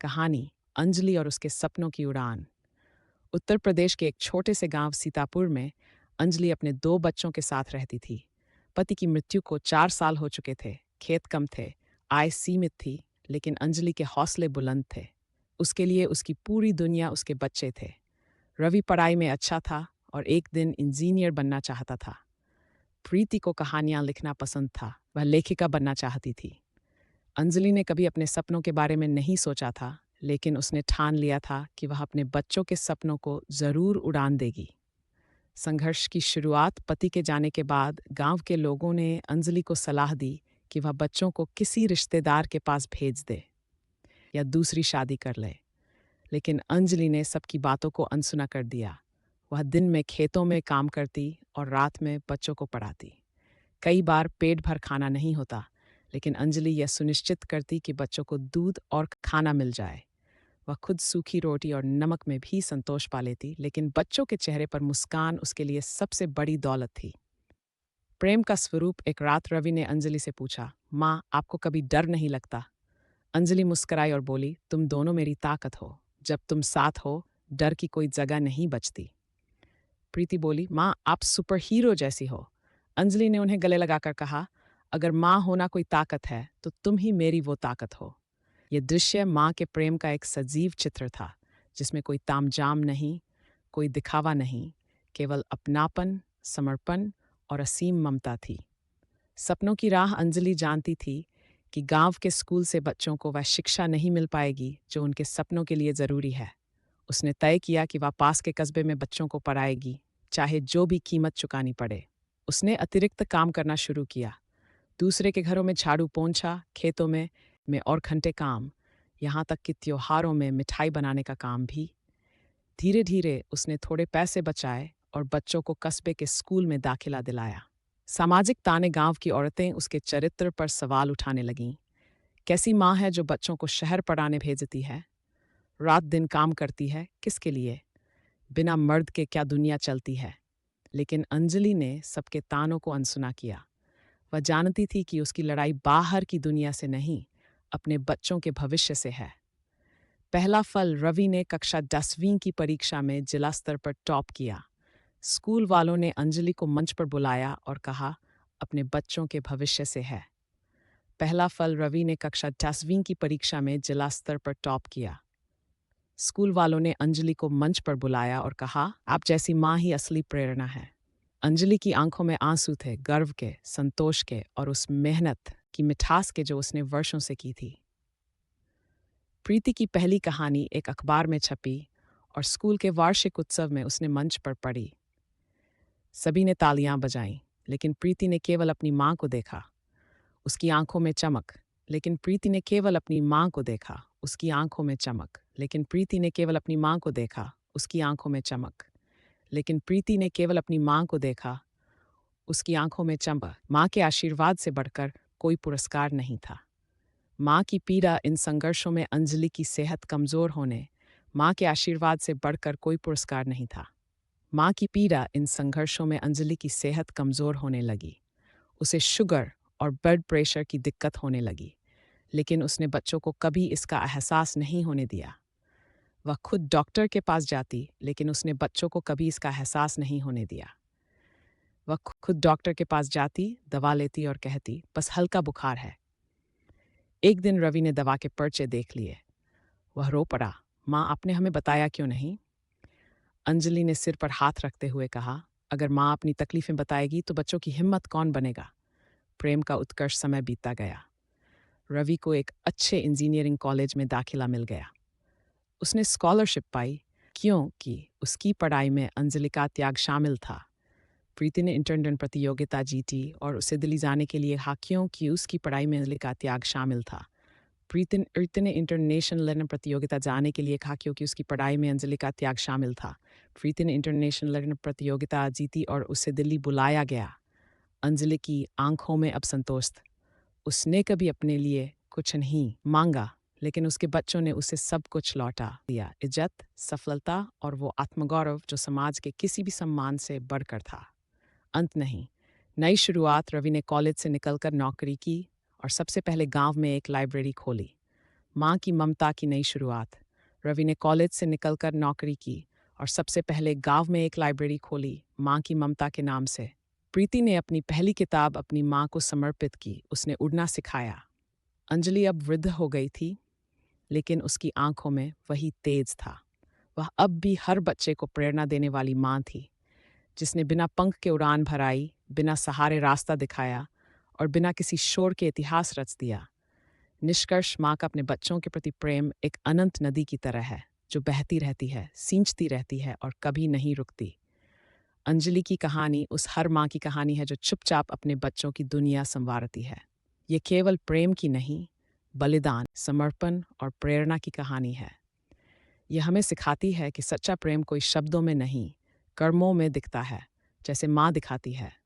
कहानी अंजलि और उसके सपनों की उड़ान। उत्तर प्रदेश के एक छोटे से गांव सीतापुर में अंजलि अपने 2 बच्चों के साथ रहती थी। पति की मृत्यु को 4 साल हो चुके थे, खेत कम थे, आय सीमित थी, लेकिन अंजलि के हौसले बुलंद थे। उसके लिए उसकी पूरी दुनिया उसके बच्चे थे। रवि पढ़ाई में अच्छा था और एक दिन इंजीनियर बनना चाहता था। प्रीति को कहानियां लिखना पसंद था, वह लेखिका बनना चाहती थी। अंजलि ने कभी अपने सपनों के बारे में नहीं सोचा था, लेकिन उसने ठान लिया था कि वह अपने बच्चों के सपनों को जरूर उड़ान देगी। संघर्ष की शुरुआत पति के जाने के बाद गांव के लोगों ने अंजलि को सलाह दी कि वह बच्चों को किसी रिश्तेदार के पास भेज दे या दूसरी शादी कर ले। लेकिन अंजलि ने सबकी बातों को अनसुना कर दिया। वह दिन में खेतों में काम करती और रात में बच्चों को पढ़ाती। कई बार पेट भर खाना नहीं होता, लेकिन अंजलि यह सुनिश्चित करती कि बच्चों को दूध और खाना मिल जाए। वह खुद सूखी रोटी और नमक में भी संतोष पा लेती, लेकिन बच्चों के चेहरे पर मुस्कान उसके लिए सबसे बड़ी दौलत थी। प्रेम का स्वरूप। एक रात रवि ने अंजलि से पूछा, माँ, आपको कभी डर नहीं लगता? अंजलि मुस्कुराई और बोली, तुम दोनों मेरी ताकत हो। जब तुम साथ हो, डर की कोई जगह नहीं बचती। प्रीति बोली, माँ, आप सुपर हीरो जैसी हो। अंजलि ने उन्हें गले लगाकर कहा, अगर माँ होना कोई ताकत है तो तुम ही मेरी वो ताकत हो। ये दृश्य माँ के प्रेम का एक सजीव चित्र था, जिसमें कोई तामझाम नहीं, कोई दिखावा नहीं, केवल अपनापन, समर्पण और असीम ममता थी। सपनों की राह। अंजलि जानती थी कि गांव के स्कूल से बच्चों को वह शिक्षा नहीं मिल पाएगी जो उनके सपनों के लिए ज़रूरी है। उसने तय किया कि वह पास के कस्बे में बच्चों को पढ़ाएगी, चाहे जो भी कीमत चुकानी पड़े। उसने अतिरिक्त काम करना शुरू किया। दूसरे के घरों में झाड़ू पोंछा, खेतों में और घंटे काम, यहाँ तक कि त्योहारों में मिठाई बनाने का काम भी। धीरे धीरे उसने थोड़े पैसे बचाए और बच्चों को कस्बे के स्कूल में दाखिला दिलाया। सामाजिक ताने। गांव की औरतें उसके चरित्र पर सवाल उठाने लगीं। कैसी माँ है जो बच्चों को शहर पढ़ाने भेजती है? रात दिन काम करती है, किसके लिए? बिना मर्द के क्या दुनिया चलती है? लेकिन अंजलि ने सबके तानों को अनसुना किया। वह जानती थी कि उसकी लड़ाई बाहर की दुनिया से नहीं, अपने बच्चों के भविष्य से है। पहला फल। रवि ने कक्षा 10वीं की परीक्षा में जिला स्तर पर टॉप किया। स्कूल वालों ने अंजलि को मंच पर बुलाया और कहा, अपने बच्चों के भविष्य से है। पहला फल। रवि ने कक्षा 10वीं की परीक्षा में जिला स्तर पर टॉप किया। स्कूल वालों ने अंजलि को मंच पर बुलाया और कहा, आप जैसी माँ ही असली प्रेरणा है। अंजलि की आंखों में आंसू थे, गर्व के, संतोष के और उस मेहनत की मिठास के जो उसने वर्षों से की थी। प्रीति की पहली कहानी एक अखबार में छपी और स्कूल के वार्षिक उत्सव में उसने मंच पर पढ़ी। सभी ने तालियां बजाईं, लेकिन प्रीति ने केवल अपनी माँ को देखा। उसकी आंखों में चमक। लेकिन प्रीति ने केवल अपनी माँ को देखा। उसकी आंखों में चमक। लेकिन प्रीति ने केवल अपनी माँ को देखा। उसकी आंखों में चमक। लेकिन प्रीति ने केवल अपनी माँ को देखा। उसकी आंखों में चमक। माँ के आशीर्वाद से बढ़कर कोई पुरस्कार नहीं था। माँ की पीड़ा। इन संघर्षों में अंजलि की सेहत कमजोर होने, माँ के आशीर्वाद से बढ़कर कोई पुरस्कार नहीं था। माँ की पीड़ा। इन संघर्षों में अंजलि की सेहत कमजोर होने लगी। उसे शुगर और ब्लड प्रेशर की दिक्कत होने लगी, लेकिन उसने बच्चों को कभी इसका एहसास नहीं होने दिया। वह खुद डॉक्टर के पास जाती, लेकिन उसने बच्चों को कभी इसका एहसास नहीं होने दिया। वह खुद डॉक्टर के पास जाती, दवा लेती और कहती, बस हल्का बुखार है। एक दिन रवि ने दवा के पर्चे देख लिए। वह रो पड़ा, माँ, आपने हमें बताया क्यों नहीं? अंजलि ने सिर पर हाथ रखते हुए कहा, अगर माँ अपनी तकलीफें बताएगी तो बच्चों की हिम्मत कौन बनेगा? प्रेम का उत्कर्ष। समय बीतता गया। रवि को एक अच्छे इंजीनियरिंग कॉलेज में दाखिला मिल गया। उसने स्कॉलरशिप पाई, क्योंकि उसकी पढ़ाई में अंजलि का त्याग शामिल था। प्रीति ने इंटरनेट प्रतियोगिता जीती और उसे दिल्ली जाने के लिए कहा, क्योंकि उसकी पढ़ाई में अंजलि का त्याग शामिल था। प्रीति ने इंटरनेशनल लर्नर प्रतियोगिता जाने के लिए कहा, क्योंकि उसकी पढ़ाई में अंजलि का त्याग शामिल था। प्रीति ने इंटरनेशनल लर्नर प्रतियोगिता जीती और उसे दिल्ली बुलाया गया। अंजलि की आंखों में अब संतोष था। उसने कभी अपने लिए कुछ नहीं मांगा, लेकिन उसके बच्चों ने उसे सब कुछ लौटा दिया, इज्जत, सफलता और वो आत्मगौरव जो समाज के किसी भी सम्मान से बढ़कर था। अंत नहीं, नई शुरुआत। रवि ने कॉलेज से निकलकर नौकरी की और सबसे पहले गांव में एक लाइब्रेरी खोली। माँ की ममता की नई शुरुआत। रवि ने कॉलेज से निकलकर नौकरी की और सबसे पहले गांव में एक लाइब्रेरी खोली, माँ की ममता के नाम से। प्रीति ने अपनी पहली किताब अपनी माँ को समर्पित की, उसने उड़ना सिखाया। अंजलि अब वृद्ध हो गई थी, लेकिन उसकी आंखों में वही तेज था। वह अब भी हर बच्चे को प्रेरणा देने वाली माँ थी, जिसने बिना पंख के उड़ान भराई, बिना सहारे रास्ता दिखाया और बिना किसी शोर के इतिहास रच दिया। निष्कर्ष, माँ का अपने बच्चों के प्रति प्रेम एक अनंत नदी की तरह है, जो बहती रहती है, सींचती रहती है और कभी नहीं रुकती। अंजलि की कहानी उस हर माँ की कहानी है जो चुपचाप अपने बच्चों की दुनिया संवारती है। ये केवल प्रेम की नहीं, बलिदान, समर्पण और प्रेरणा की कहानी है। यह हमें सिखाती है कि सच्चा प्रेम कोई शब्दों में नहीं, कर्मों में दिखता है, जैसे माँ दिखाती है।